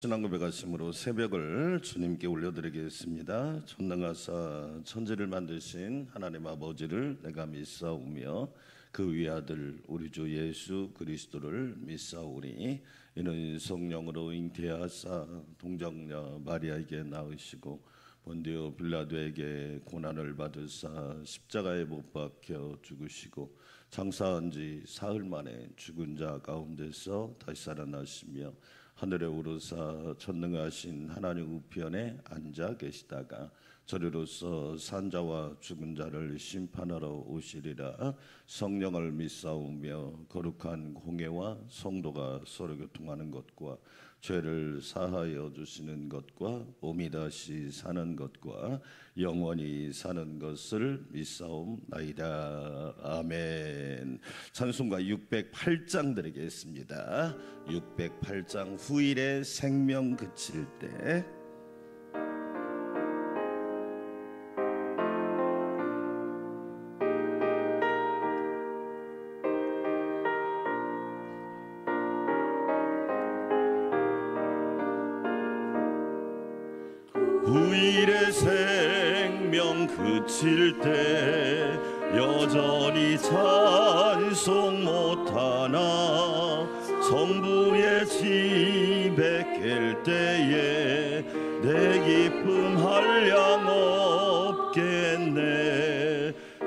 신앙 고백하심으로 새벽을 주님께 올려드리겠습니다. 전능하사 천지를 만드신 하나님 아버지를 내가 믿사오며 그 위아들 우리 주 예수 그리스도를 믿사오니 이는 성령으로 잉태하사 동정녀 마리아에게 낳으시고 본디오 빌라도에게 고난을 받으사 십자가에 못 박혀 죽으시고 장사한 지 사흘 만에 죽은 자 가운데서 다시 살아나시며 하늘에 오르사 전능하신 하나님 우편에 앉아 계시다가 저리로서 산자와 죽은 자를 심판하러 오시리라. 성령을 믿사오며 거룩한 공회와 성도가 서로 교통하는 것과 죄를 사하여 주시는 것과 몸이 다시 사는 것과 영원히 사는 것을 믿사옵나이다. 아멘. 찬송가 608장 드리겠습니다. 608장 후일에 생명 그칠 때. 후일의 생명 그칠 때 여전히 찬송 못하나 성부의 집에 깰 때에 내 기쁨 한량 없겠네.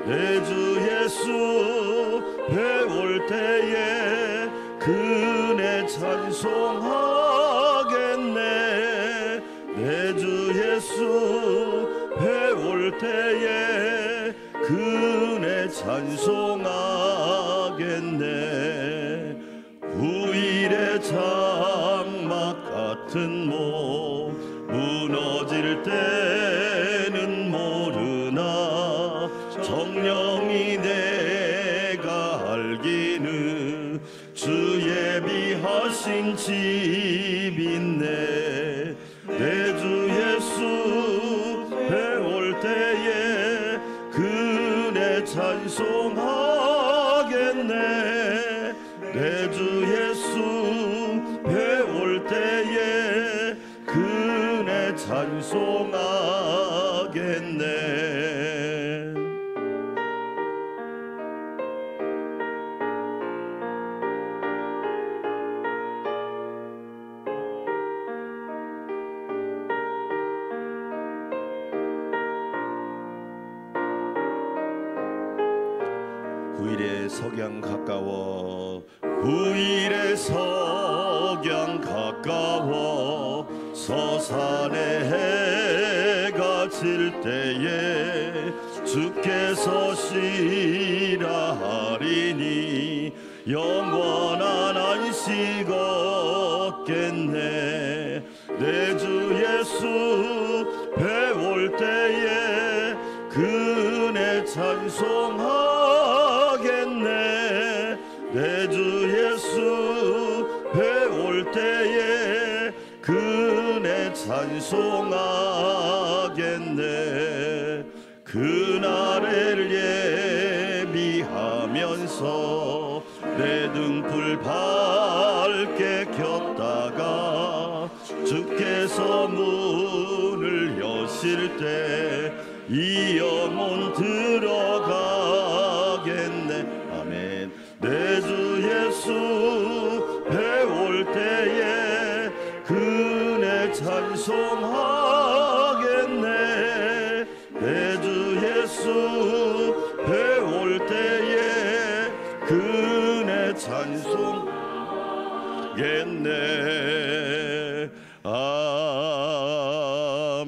내 주 예수 배울 때에 그네 찬송하겠네. 내 주 예수 배울 때에 그네 찬송하겠네. 후일의 장막 같은 몸 무너질 때는 모르나 정령이 내가 알기는 주 예비하신 집 있네. 내 주 예수 배울 때에 그네 찬송하겠네. 내 주 예수 배울 때에 그네 찬송하겠네. 후일의 석양 가까워 후일의 석양 가까워 서산에 해가 질 때에 주께서 시라 하리니 영원한 안식 얻겠네. 내 주 예수 배울 때에 그네 찬송하겠네. 내 주 예수 배울 때에 그네 찬송하겠네. 그날을 예비하면서 내 등불 밝게 켰다가 주께서 문을 여실 때 이 영혼 들어가겠네. 아멘. 내 주 예수 배울 때에 그네 찬송하겠네. 내 주 예수 배울 때에 그네 찬송하겠네.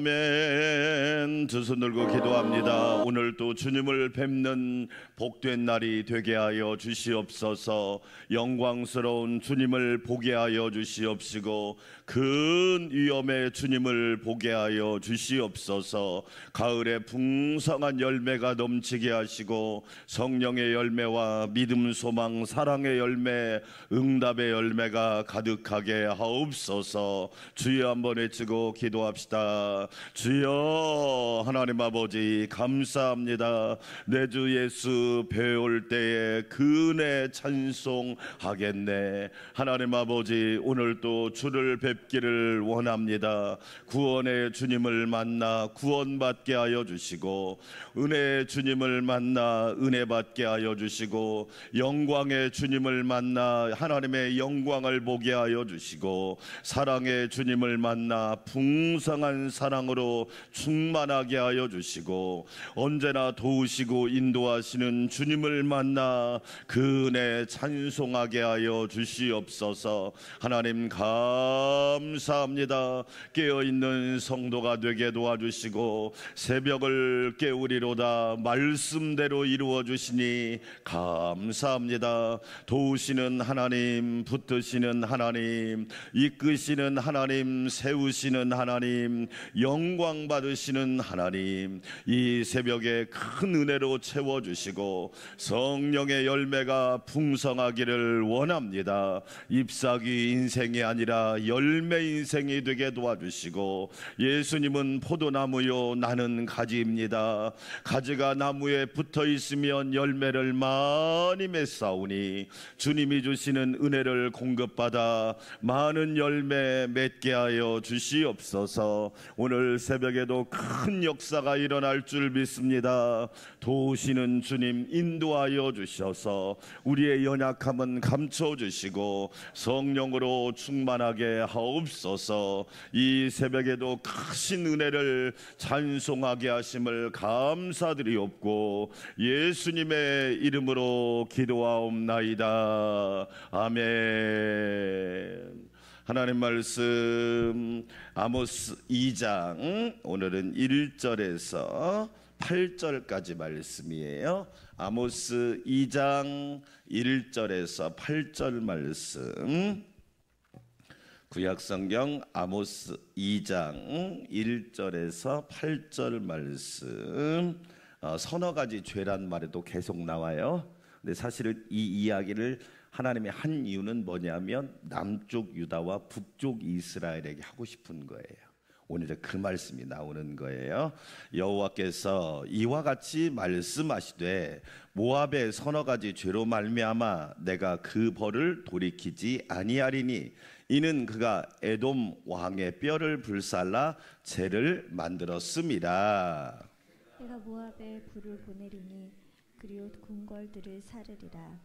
아멘. 두 손 들고 기도합니다. 오늘 또 주님을 뵙는 복된 날이 되게 하여 주시옵소서. 영광스러운 주님을 보게 하여 주시옵시고 큰 위엄의 주님을 보게 하여 주시옵소서. 가을에 풍성한 열매가 넘치게 하시고 성령의 열매와 믿음, 소망, 사랑의 열매, 응답의 열매가 가득하게 하옵소서. 주여 한번 외치고 기도합시다. 주여 하나님 아버지 감사합니다. 내 주 예수 배울 때에 그네 찬송하겠네. 하나님 아버지 오늘 또 주를 뵙 뵙기를 원합니다. 구원의 주님을 만나 구원받게 하여 주시고, 은혜의 주님을 만나 은혜 받게 하여 주시고, 영광의 주님을 만나 하나님의 영광을 보게 하여 주시고, 사랑의 주님을 만나 풍성한 사랑으로 충만하게 하여 주시고, 언제나 도우시고 인도하시는 주님을 만나 그 은혜 찬송하게 하여 주시옵소서. 하나님 감사합니다. 깨어있는 성도가 되게 도와주시고 새벽을 깨우리로다 말씀대로 이루어 주시니 감사합니다. 도우시는 하나님, 붙드시는 하나님, 이끄시는 하나님, 세우시는 하나님, 영광 받으시는 하나님, 이 새벽에 큰 은혜로 채워주시고 성령의 열매가 풍성하기를 원합니다. 잎사귀 인생이 아니라 열매 인생이 되게 도와주시고, 예수님은 포도나무요 나는 가지입니다. 가지가 나무에 붙어 있으면 열매를 많이 맺사오니 주님이 주시는 은혜를 공급받아 많은 열매 맺게 하여 주시옵소서. 오늘 새벽에도 큰 역사가 일어날 줄 믿습니다. 도우시는 주님 인도하여 주셔서 우리의 연약함은 감춰주시고 성령으로 충만하게 하옵소서. 이 새벽에도 크신 은혜를 찬송하게 하심을 감사드리옵고 예수님의 이름으로 기도하옵나이다. 아멘. 하나님 말씀 아모스 2장 오늘은 1절에서 8절까지 말씀이에요. 아모스 2장 1절에서 8절 말씀, 구약성경 아모스 2장 1절에서 8절 말씀. 서너 가지 죄란 말에도 계속 나와요. 근데 사실은 이 이야기를 하나님이 한 이유는 뭐냐면 남쪽 유다와 북쪽 이스라엘에게 하고 싶은 거예요. 오늘은 그 말씀이 나오는 거예요. 여호와께서 이와 같이 말씀하시되 모압의 서너 가지 죄로 말미암아 내가 그 벌을 돌이키지 아니하리니 이는 그가 에돔 왕의 뼈를 불살라 죄를 만들었음이라. 내가 모압에 불을 보내리니 그리고 궁궐들을 사르리라.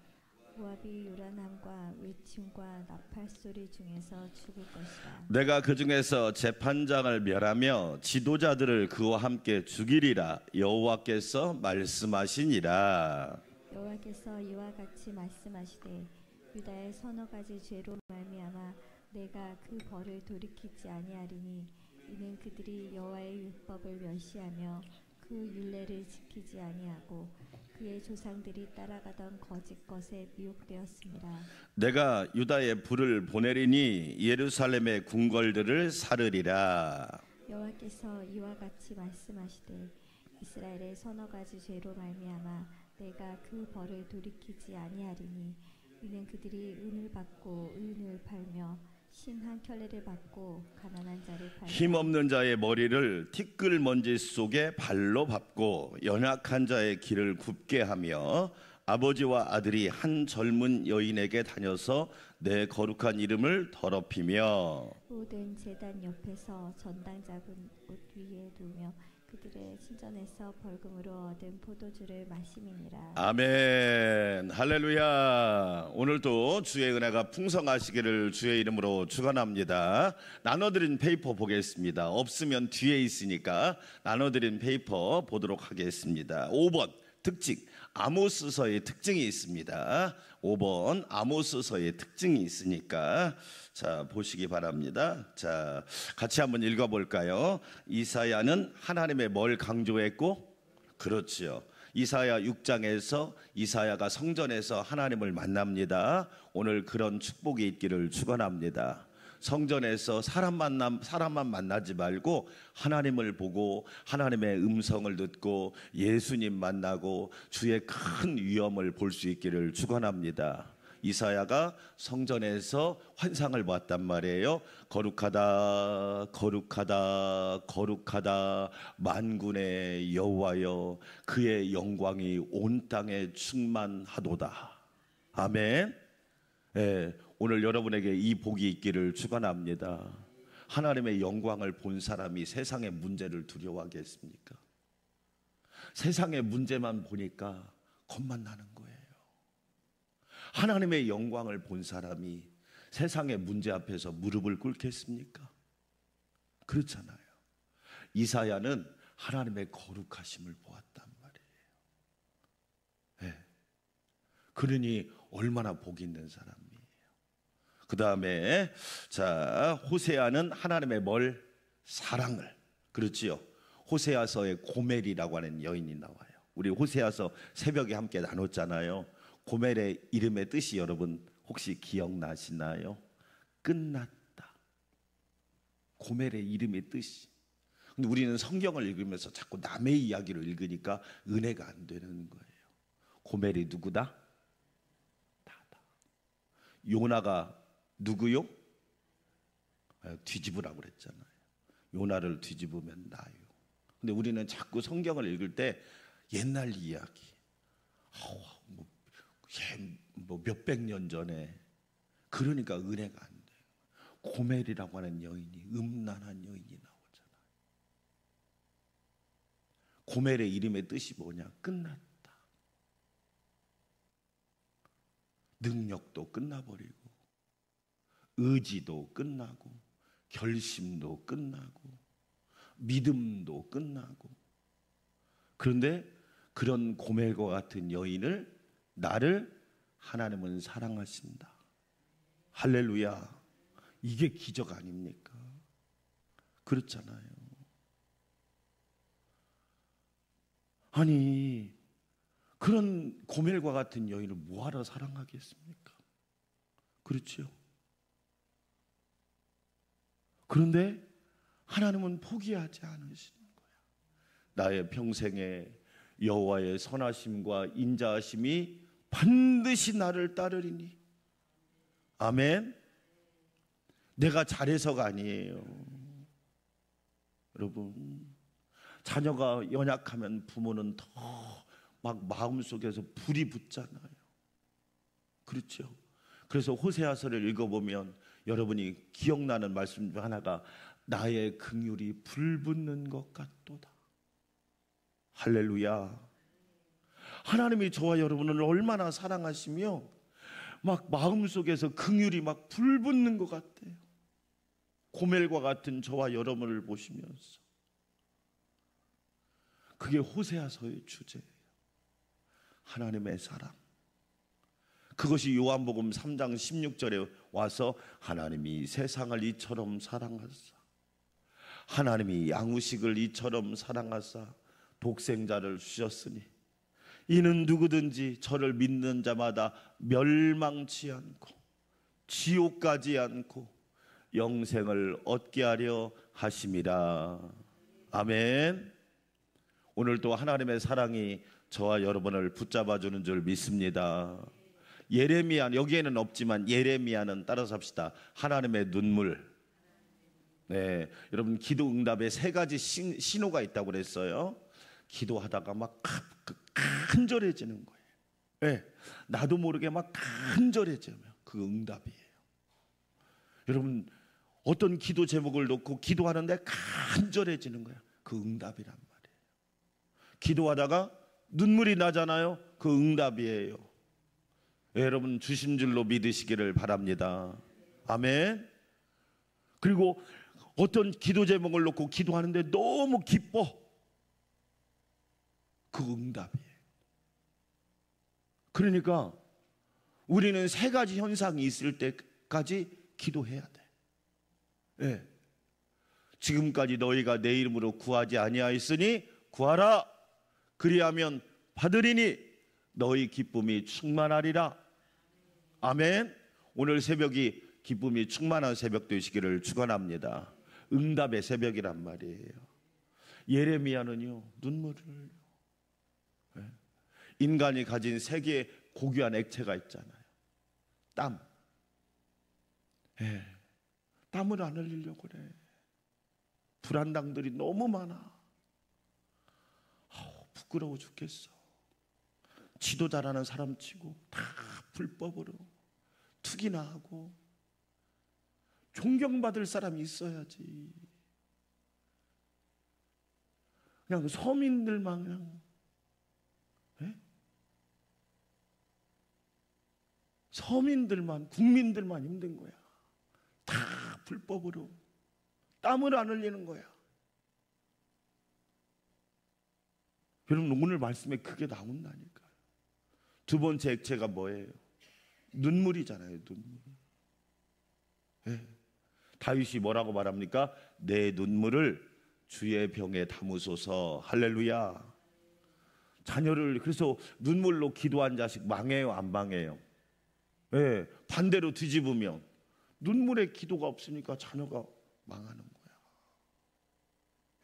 모압이 요란함과 외침과 나팔 소리 중에서 죽을 것이라. 내가 그 중에서 재판장을 멸하며 지도자들을 그와 함께 죽이리라. 여호와께서 말씀하시니라. 여호와께서 이와 같이 말씀하시되 유다의 서너 가지 죄로 말미암아 내가 그 벌을 돌이키지 아니하리니 이는 그들이 여호와의 율법을 멸시하며 그 율례를 지키지 아니하고 그의 조상들이 따라가던 거짓 것에 미혹되었습니다. 내가 유다에 불을 보내리니 예루살렘의 궁궐들을 사르리라. 여호와께서 이와 같이 말씀하시되 이스라엘의 서너 가지 죄로 말미암아 내가 그 벌을 돌이키지 아니하리니 이는 그들이 은을 받고 은을 팔며 신 한 켤레를 받고 가난한 자를 팔며 힘없는 자의 머리를 티끌 먼지 속에 발로 밟고 연약한 자의 길을 굽게 하며 아버지와 아들이 한 젊은 여인에게 다녀서 내 거룩한 이름을 더럽히며 모든 제단 옆에서 전당 잡은 옷 위에 두며 그들의 신전에서 벌금으로 얻은 포도주를 마심이니라. 아멘. 할렐루야. 오늘도 주의 은혜가 풍성하시기를 주의 이름으로 축원합니다. 나눠드린 페이퍼 보겠습니다. 없으면 뒤에 있으니까 나눠드린 페이퍼 보도록 하겠습니다. 5번 특징, 아모스서의 특징이 있습니다. 5번 아모스서의 특징이 있으니까 자 보시기 바랍니다. 자 같이 한번 읽어볼까요? 이사야는 하나님의 뭘 강조했고? 그렇지요. 이사야 6장에서 이사야가 성전에서 하나님을 만납니다. 오늘 그런 축복이 있기를 축원합니다. 성전에서 사람만 만나지 말고 하나님을 보고 하나님의 음성을 듣고 예수님 만나고 주의 큰 위엄을 볼 수 있기를 축원합니다. 이사야가 성전에서 환상을 봤단 말이에요. 거룩하다 거룩하다 거룩하다 만군의 여호와여 그의 영광이 온 땅에 충만하도다. 아멘. 예, 오늘 여러분에게 이 복이 있기를 축원합니다. 하나님의 영광을 본 사람이 세상의 문제를 두려워하겠습니까? 세상의 문제만 보니까 겁만 나는 거예요. 하나님의 영광을 본 사람이 세상의 문제 앞에서 무릎을 꿇겠습니까? 그렇잖아요. 이사야는 하나님의 거룩하심을 보았단 말이에요. 네. 그러니 얼마나 복 있는 사람이에요. 그 다음에 자, 호세아는 하나님의 사랑을, 그렇지요. 호세아서에 고멜이라고 하는 여인이 나와요. 우리 호세아서 새벽에 함께 나눴잖아요. 고멜의 이름의 뜻이 여러분 혹시 기억나시나요? 끝났다. 고멜의 이름의 뜻이. 근데 우리는 성경을 읽으면서 자꾸 남의 이야기를 읽으니까 은혜가 안 되는 거예요. 고멜이 누구다? 나다. 요나가 누구요? 뒤집으라고 그랬잖아요. 요나를 뒤집으면 나요. 근데 우리는 자꾸 성경을 읽을 때 옛날 이야기, 뭐 몇백 년 전에, 그러니까 은혜가 안 돼요. 고멜이라고 하는 여인이, 음란한 여인이 나오잖아요. 고멜의 이름의 뜻이 뭐냐? 끝났다. 능력도 끝나버리고, 의지도 끝나고, 결심도 끝나고, 믿음도 끝나고. 그런데 그런 고멜과 같은 여인을, 나를 하나님은 사랑하신다. 할렐루야. 이게 기적 아닙니까? 그렇잖아요. 아니, 그런 고멜과 같은 여인을 뭐하러 사랑하겠습니까? 그렇죠? 그런데 하나님은 포기하지 않으시는 거야. 나의 평생에 여호와의 선하심과 인자하심이 반드시 나를 따르리니. 아멘. 내가 잘해서가 아니에요. 여러분, 자녀가 연약하면 부모는 더 막 마음속에서 불이 붙잖아요. 그렇죠? 그래서 호세아서를 읽어보면 여러분이 기억나는 말씀 중 하나가 나의 긍휼이 불붙는 것 같도다. 할렐루야. 하나님이 저와 여러분을 얼마나 사랑하시며 막 마음속에서 긍휼이 막 불붙는 것 같아요. 고멜과 같은 저와 여러분을 보시면서. 그게 호세아서의 주제예요. 하나님의 사랑. 그것이 요한복음 3장 16절에 와서 하나님이 세상을 이처럼 사랑하사, 하나님이 양우식을 이처럼 사랑하사 독생자를 주셨으니 이는 누구든지 저를 믿는 자마다 멸망치 않고 지옥 가지 않고 영생을 얻게 하려 하심이라. 아멘. 오늘도 하나님의 사랑이 저와 여러분을 붙잡아주는 줄 믿습니다. 예레미야, 여기에는 없지만 예레미야는 따라서 합시다. 하나님의 눈물. 네, 여러분 기도 응답에 세 가지 신호가 있다고 그랬어요. 기도하다가 막 간절해지는 거예요. 네, 나도 모르게 막 간절해지면 그 응답이에요. 여러분 어떤 기도 제목을 놓고 기도하는데 간절해지는 거예요. 그 응답이란 말이에요. 기도하다가 눈물이 나잖아요. 그 응답이에요. 여러분 주신 줄로 믿으시기를 바랍니다. 아멘. 그리고 어떤 기도 제목을 놓고 기도하는데 너무 기뻐. 그 응답이에요. 그러니까 우리는 세 가지 현상이 있을 때까지 기도해야 돼. 네. 지금까지 너희가 내 이름으로 구하지 아니하였으니 구하라. 그리하면 받으리니 너희 기쁨이 충만하리라. 아멘. 오늘 새벽이 기쁨이 충만한 새벽 되시기를 축원합니다. 응답의 새벽이란 말이에요. 예레미야는요 눈물을 흘려. 인간이 가진 세 개의 고귀한 액체가 있잖아요. 땀. 땀을 안 흘리려고 그래. 불안당들이 너무 많아. 부끄러워 죽겠어. 지도 잘하는 사람 치고 다 불법으로 투기나 하고 존경받을 사람이 있어야지. 그냥 서민들만 그냥, 예? 서민들만, 국민들만 힘든 거야. 다 불법으로 땀을 안 흘리는 거야. 여러분, 오늘 말씀에 크게 나온다니까요. 두 번째 액체가 뭐예요? 눈물이잖아요. 눈물. 예. 다윗이 뭐라고 말합니까? 내 눈물을 주의 병에 담으소서. 할렐루야. 자녀를, 그래서 눈물로 기도한 자식 망해요, 안 망해요? 예. 반대로 뒤집으면 눈물의 기도가 없으니까 자녀가 망하는 거야.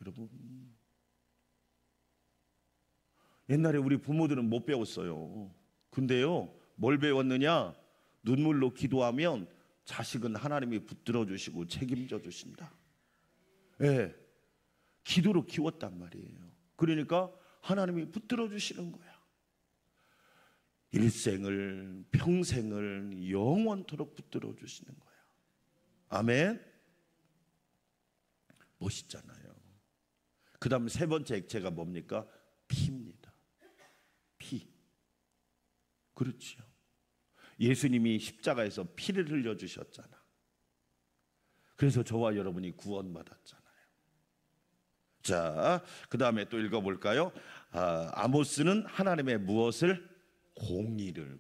여러분, 옛날에 우리 부모들은 못 배웠어요. 근데요, 뭘 배웠느냐? 눈물로 기도하면 자식은 하나님이 붙들어 주시고 책임져 주신다. 예, 기도로 키웠단 말이에요. 그러니까 하나님이 붙들어 주시는 거야. 일생을, 평생을 영원토록 붙들어 주시는 거야. 아멘. 멋있잖아요. 그 다음 세 번째 액체가 뭡니까? 피입니다. 피. 그렇죠. 예수님이 십자가에서 피를 흘려주셨잖아. 그래서 저와 여러분이 구원받았잖아요. 자, 그 다음에 또 읽어볼까요? 아모스는 하나님의 무엇을? 공의를.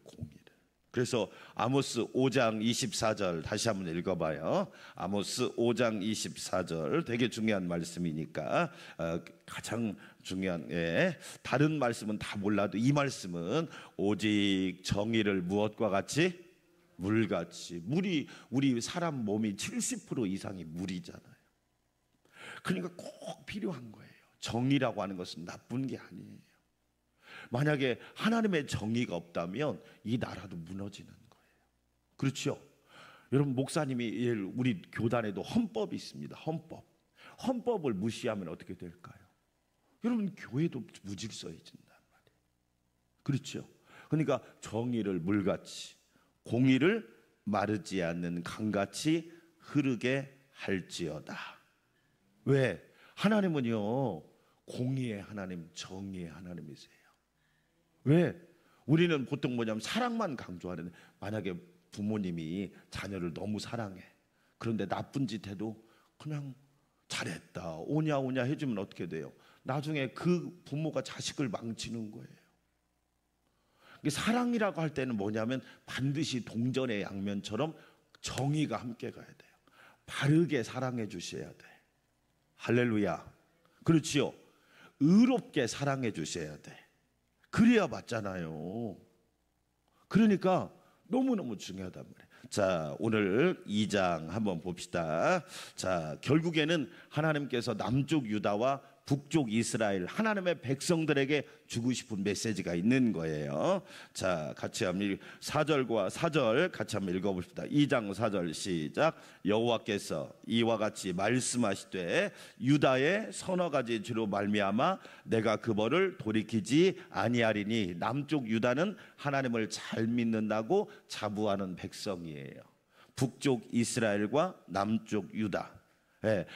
그래서 아모스 5장 24절 다시 한번 읽어봐요. 아모스 5장 24절 되게 중요한 말씀이니까 가장 중요한, 다른 말씀은 다 몰라도 이 말씀은 오직 정의를 무엇과 같이? 물같이. 물이, 우리 사람 몸이 70% 이상이 물이잖아요. 그러니까 꼭 필요한 거예요. 정의라고 하는 것은 나쁜 게 아니에요. 만약에 하나님의 정의가 없다면 이 나라도 무너지는 거예요. 그렇죠? 여러분, 목사님이 우리 교단에도 헌법이 있습니다. 헌법을 무시하면 어떻게 될까요? 여러분, 교회도 무질서해진단 말이에요. 그렇죠? 그러니까 정의를 물같이, 공의를 마르지 않는 강같이 흐르게 할지어다. 왜? 하나님은요, 공의의 하나님, 정의의 하나님이세요. 왜? 우리는 보통 뭐냐면 사랑만 강조하는데, 만약에 부모님이 자녀를 너무 사랑해. 그런데 나쁜 짓 해도 그냥 잘했다, 오냐 해주면 어떻게 돼요? 나중에 그 부모가 자식을 망치는 거예요. 사랑이라고 할 때는 뭐냐면 반드시 동전의 양면처럼 정의가 함께 가야 돼요. 바르게 사랑해 주셔야 돼. 할렐루야. 그렇지요? 의롭게 사랑해 주셔야 돼. 그래야 맞잖아요. 그러니까 너무너무 중요하단 말이에요. 자, 오늘 2장 한번 봅시다. 자, 결국에는 하나님께서 남쪽 유다와 북쪽 이스라엘, 하나님의 백성들에게 주고 싶은 메시지가 있는 거예요. 자, 같이 한번 4절과 4절 같이 한번 읽어봅시다. 2장 4절 시작. 여호와께서 이와 같이 말씀하시되 유다의 서너 가지 죄로 말미암아 내가 그 벌을 돌이키지 아니하리니. 남쪽 유다는 하나님을 잘 믿는다고 자부하는 백성이에요. 북쪽 이스라엘과 남쪽 유다,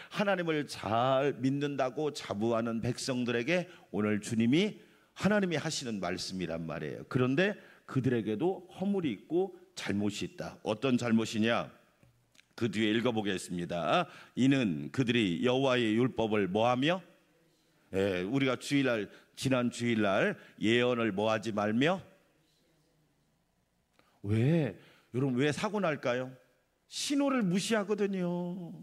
하나님을 잘 믿는다고 자부하는 백성들에게 오늘 주님이, 하나님이 하시는 말씀이란 말이에요. 그런데 그들에게도 허물이 있고 잘못이 있다. 어떤 잘못이냐? 그 뒤에 읽어보겠습니다. 이는 그들이 여호와의 율법을 뭐하며? 우리가 주일날, 지난 주일날 예언을 뭐하지 말며? 왜? 여러분, 왜 사고 날까요? 신호를 무시하거든요.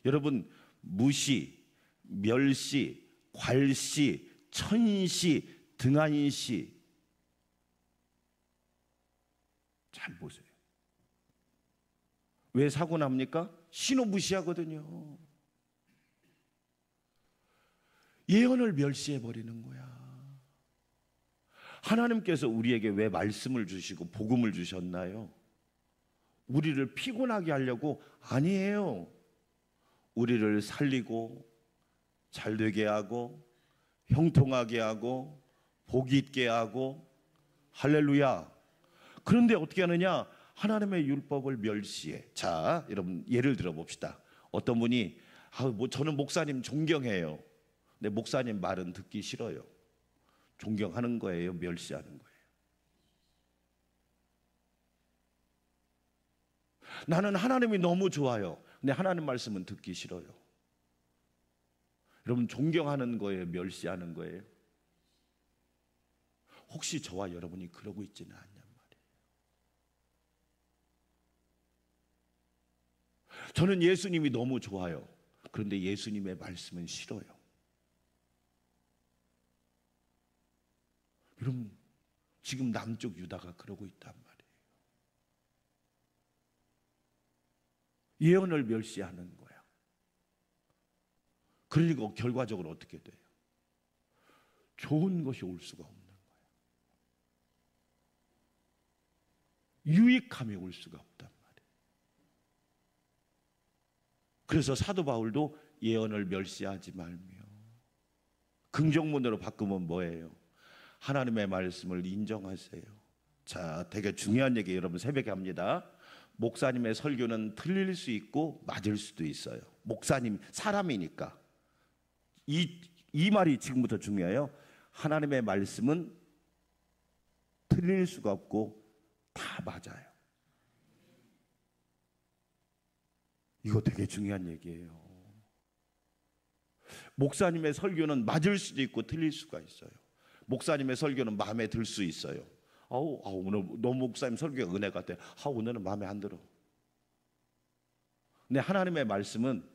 여러분, 무시, 멸시, 괄시, 천시, 등한시, 잘 보세요. 왜 사고 납니까? 신호 무시하거든요. 예언을 멸시해 버리는 거야. 하나님께서 우리에게 왜 말씀을 주시고 복음을 주셨나요? 우리를 피곤하게 하려고? 아니에요. 우리를 살리고 잘되게 하고 형통하게 하고 복 있게 하고. 할렐루야. 그런데 어떻게 하느냐? 하나님의 율법을 멸시해. 자, 여러분 예를 들어 봅시다. 어떤 분이 저는 목사님 존경해요. 근데 목사님 말은 듣기 싫어요. 존경하는 거예요, 멸시하는 거예요? 나는 하나님이 너무 좋아요. 근데 하나님 말씀은 듣기 싫어요. 여러분 존경하는 거예요, 멸시하는 거예요? 혹시 저와 여러분이 그러고 있지는 않냔 말이에요. 저는 예수님이 너무 좋아요. 그런데 예수님의 말씀은 싫어요. 여러분 지금 남쪽 유다가 그러고 있단 말이에요. 예언을 멸시하는 거야. 그러니까 결과적으로 어떻게 돼요? 좋은 것이 올 수가 없는 거예요. 유익함이 올 수가 없단 말이에요. 그래서 사도 바울도 예언을 멸시하지 말며, 긍정문으로 바꾸면 뭐예요? 하나님의 말씀을 인정하세요. 자, 되게 중요한 얘기 여러분 새벽에 합니다. 목사님의 설교는 틀릴 수 있고 맞을 수도 있어요. 목사님 사람이니까. 이 말이 지금부터 중요해요. 하나님의 말씀은 틀릴 수가 없고 다 맞아요. 이거 되게 중요한 얘기예요. 목사님의 설교는 맞을 수도 있고 틀릴 수가 있어요. 목사님의 설교는 마음에 들 수 있어요. 오늘 너무 목사님 설교가 은혜 같아. 오늘은 마음에 안 들어. 근데 하나님의 말씀은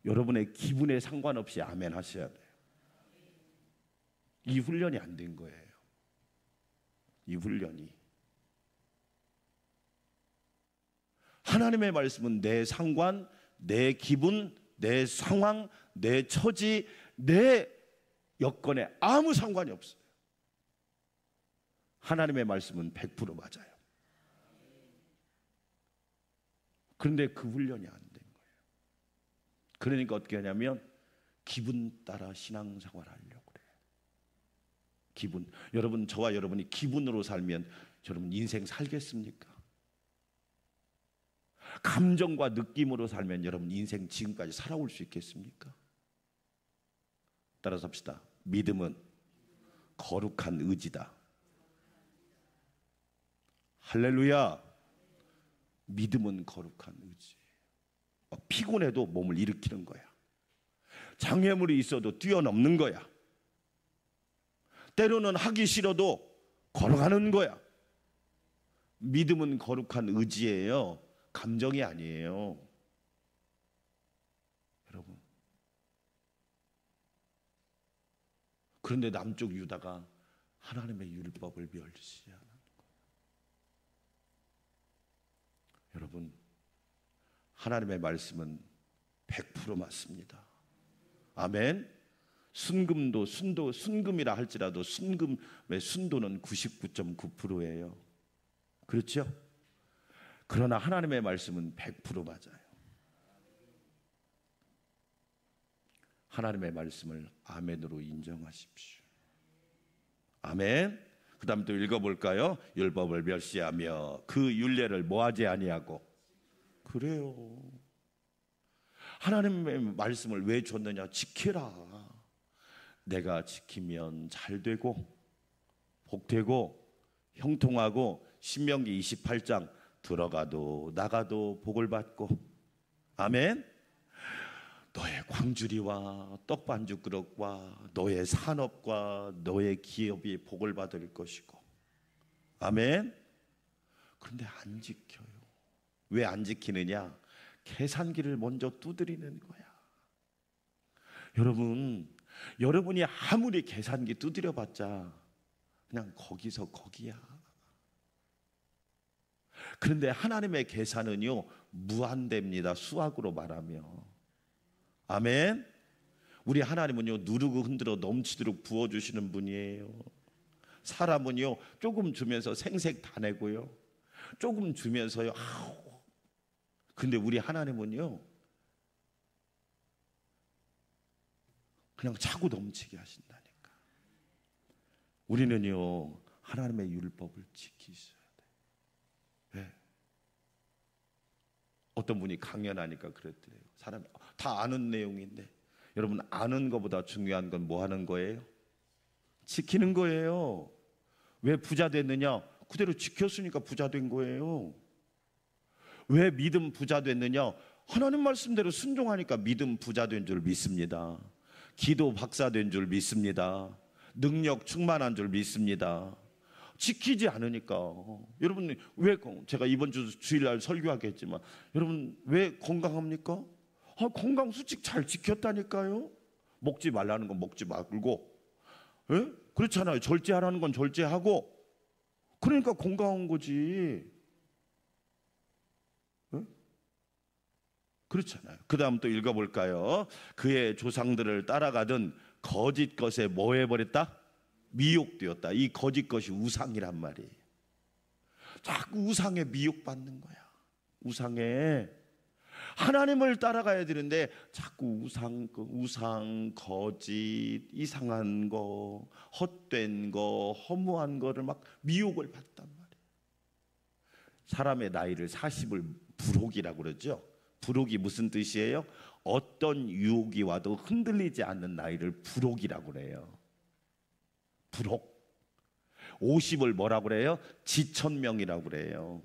여러분의 기분에 상관없이 아멘 하셔야 돼요. 이 훈련이 안 된 거예요. 이 훈련이. 하나님의 말씀은 내 상관, 내 기분, 내 상황, 내 처지, 내 여건에 아무 상관이 없어요. 하나님의 말씀은 100% 맞아요. 그런데 그 훈련이 안 된 거예요. 그러니까 어떻게 하냐면 기분 따라 신앙생활 하려고 그래요. 기분. 여러분 저와 여러분이 기분으로 살면 여러분 인생 살겠습니까? 감정과 느낌으로 살면 여러분 인생 지금까지 살아올 수 있겠습니까? 따라서 합시다. 믿음은 거룩한 의지다. 할렐루야. 믿음은 거룩한 의지. 피곤해도 몸을 일으키는 거야. 장애물이 있어도 뛰어넘는 거야. 때로는 하기 싫어도 걸어가는 거야. 믿음은 거룩한 의지예요. 감정이 아니에요. 여러분. 그런데 남쪽 유다가 하나님의 율법을 멸시하는 거예요. 여러분, 하나님의 말씀은 100% 맞습니다. 아멘. 순금이라 할지라도 순금의 순도는 99.9%예요. 그렇죠? 그러나 하나님의 말씀은 100% 맞아요. 하나님의 말씀을 아멘으로 인정하십시오. 아멘. 그 다음 또 읽어볼까요? 율법을 멸시하며 그 율례를 뭐하지 아니하고. 그래요. 하나님의 말씀을 왜 줬느냐? 지키라. 내가 지키면 잘 되고 복되고 형통하고. 신명기 28장 들어가도 나가도 복을 받고. 아멘. 너의 광주리와 떡반죽 그릇과 너의 산업과 너의 기업이 복을 받을 것이고. 아멘. 그런데 안 지켜요. 왜 안 지키느냐? 계산기를 먼저 두드리는 거야. 여러분이 아무리 계산기 두드려봤자 그냥 거기서 거기야. 그런데 하나님의 계산은요 무한대입니다. 수학으로 말하며. 아멘. 우리 하나님은요 누르고 흔들어 넘치도록 부어주시는 분이에요. 사람은요 조금 주면서 생색 다 내고요, 조금 주면서요 근데 우리 하나님은요 그냥 차고 넘치게 하신다니까. 우리는요 하나님의 율법을 지키셔야 돼요. 예. 어떤 분이 강연하니까 그랬대요. 사람이 다 아는 내용인데, 여러분 아는 것보다 중요한 건 뭐 하는 거예요? 지키는 거예요. 왜 부자 됐느냐? 그대로 지켰으니까 부자 된 거예요. 왜 믿음 부자 됐느냐? 하나님 말씀대로 순종하니까 믿음 부자 된 줄 믿습니다. 기도 박사 된 줄 믿습니다. 능력 충만한 줄 믿습니다. 지키지 않으니까. 여러분 왜, 제가 이번 주일날 설교하겠지만, 여러분 왜 건강합니까? 건강 수칙 잘 지켰다니까요. 먹지 말라는 건 먹지 말고, 예? 그렇잖아요. 절제하라는 건 절제하고, 그러니까 건강한 거지. 예? 그렇잖아요. 그 다음 또 읽어볼까요? 그의 조상들을 따라가던 거짓 것에 뭐 해버렸다? 미혹되었다. 이 거짓 것이 우상이란 말이에요. 자꾸 우상에 미혹받는 거야. 우상에. 하나님을 따라가야 되는데 자꾸 우상, 거짓, 이상한 거, 헛된 거, 허무한 거를 막 미혹을 받단 말이에요. 사람의 나이를 40을 불혹이라고 그러죠. 불혹이 무슨 뜻이에요? 어떤 유혹이 와도 흔들리지 않는 나이를 불혹이라고 그래요. 불혹. 50을 뭐라고 그래요? 지천명이라고 그래요.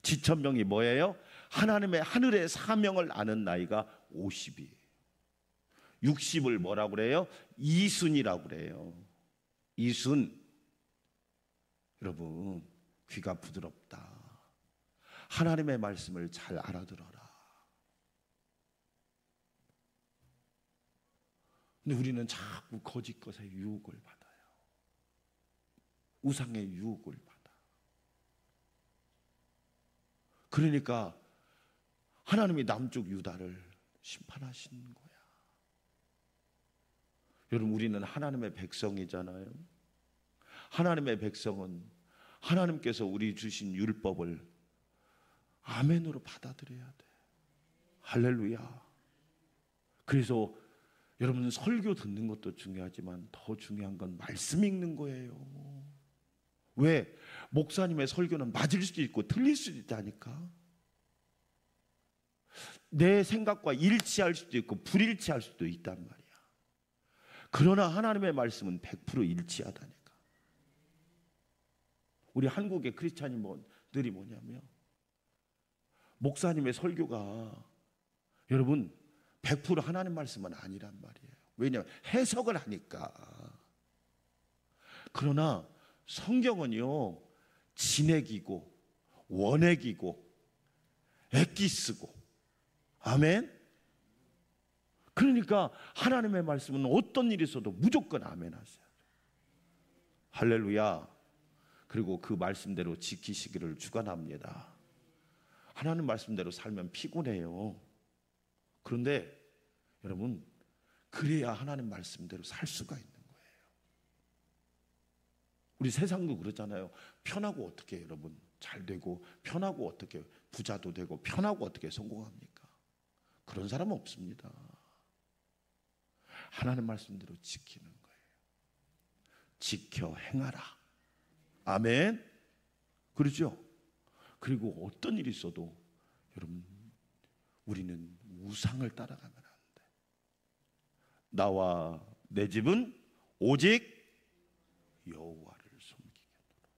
지천명이 뭐예요? 하나님의 하늘의 사명을 아는 나이가 50이에요. 60을 뭐라고 그래요? 이순이라고 그래요. 이순. 여러분 귀가 부드럽다. 하나님의 말씀을 잘 알아들어라. 근데 우리는 자꾸 거짓 것에 유혹을 받아요. 우상의 유혹을 받아. 그러니까 하나님이 남쪽 유다를 심판하신 거야. 여러분 우리는 하나님의 백성이잖아요. 하나님의 백성은 하나님께서 우리 주신 율법을 아멘으로 받아들여야 돼. 할렐루야. 그래서 여러분 설교 듣는 것도 중요하지만 더 중요한 건 말씀 읽는 거예요. 왜? 목사님의 설교는 맞을 수도 있고 틀릴 수도 있다니까. 내 생각과 일치할 수도 있고 불일치할 수도 있단 말이야. 그러나 하나님의 말씀은 100% 일치하다니까. 우리 한국의 크리스찬들이 뭐냐면 목사님의 설교가 여러분 100% 하나님 말씀은 아니란 말이에요. 왜냐하면 해석을 하니까. 그러나 성경은요 진액이고 원액이고 엑기스고, 아멘. 그러니까 하나님의 말씀은 어떤 일이 있어도 무조건 아멘 하세요. 할렐루야. 그리고 그 말씀대로 지키시기를 축원합니다. 하나님 말씀대로 살면 피곤해요. 그런데 여러분 그래야 하나님 말씀대로 살 수가 있는 거예요. 우리 세상도 그러잖아요. 편하고 어떻게 여러분 잘 되고, 편하고 어떻게 부자도 되고, 편하고 어떻게 성공합니까? 그런 사람은 없습니다. 하나님 말씀대로 지키는 거예요. 지켜 행하라. 아멘. 그렇죠? 그리고 어떤 일이 있어도 여러분 우리는 우상을 따라가면 안 돼. 나와 내 집은 오직 여호와를 섬기겠노라.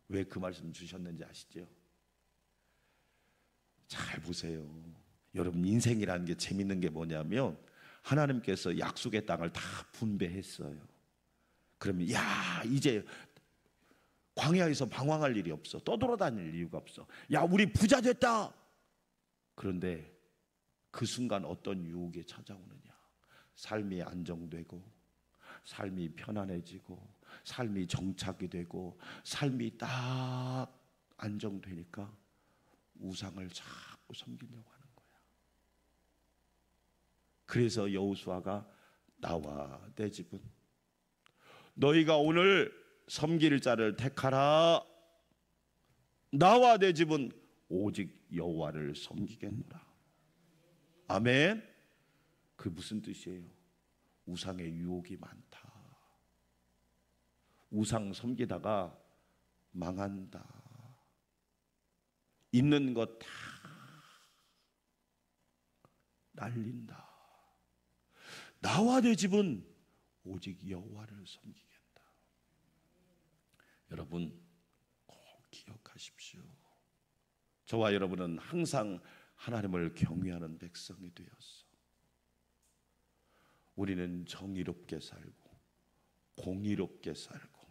왜 그 말씀 주셨는지 아시죠? 잘 보세요. 여러분 인생이라는 게 재밌는 게 뭐냐면 하나님께서 약속의 땅을 다 분배했어요. 그러면 야 이제 광야에서 방황할 일이 없어. 떠돌아다닐 이유가 없어. 야 우리 부자 됐다. 그런데 그 순간 어떤 유혹이 찾아오느냐. 삶이 안정되고, 삶이 편안해지고, 삶이 정착이 되고, 삶이 딱 안정되니까 우상을 자꾸 섬기려고 하는 거야. 그래서 여호수아가 나와 내 집은 너희가 오늘 섬길 자를 택하라. 나와 내 집은 오직 여호와를 섬기겠노라. 아멘. 그 무슨 뜻이에요? 우상의 유혹이 많다. 우상 섬기다가 망한다. 있는 것 다 날린다. 나와 내 집은 오직 여호와를 섬기겠다. 여러분 꼭 기억하십시오. 저와 여러분은 항상 하나님을 경외하는 백성이 되었어. 우리는 정의롭게 살고 공의롭게 살고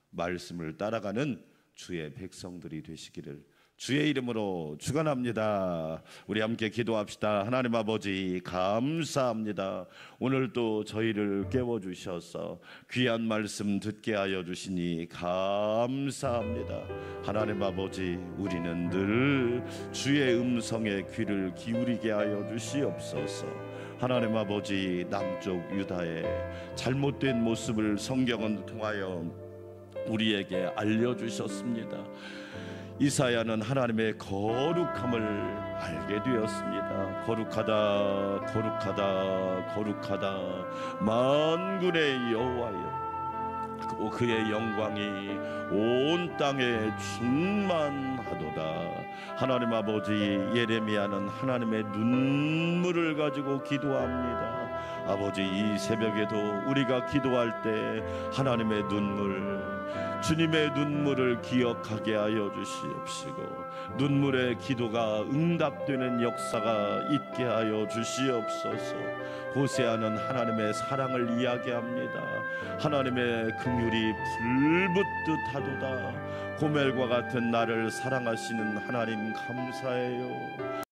말씀을 따라가는 주의 백성들이 되시기를 주의 이름으로 축원합니다. 우리 함께 기도합시다. 하나님 아버지 감사합니다. 오늘도 저희를 깨워주셔서 귀한 말씀 듣게 하여 주시니 감사합니다. 하나님 아버지, 우리는 늘 주의 음성에 귀를 기울이게 하여 주시옵소서. 하나님 아버지, 남쪽 유다의 잘못된 모습을 성경은 통하여 우리에게 알려주셨습니다. 이사야는 하나님의 거룩함을 알게 되었습니다. 거룩하다, 거룩하다, 거룩하다, 만군의 여호와여, 그의 영광이 온 땅에 충만하도다. 하나님 아버지, 예레미야는 하나님의 눈물을 가지고 기도합니다. 아버지, 이 새벽에도 우리가 기도할 때 하나님의 눈물, 주님의 눈물을 기억하게 하여 주시옵시고 눈물의 기도가 응답되는 역사가 있게 하여 주시옵소서. 호세아는 하나님의 사랑을 이야기합니다. 하나님의 긍휼이 불붙듯 하도다. 고멜과 같은 나를 사랑하시는 하나님 감사해요.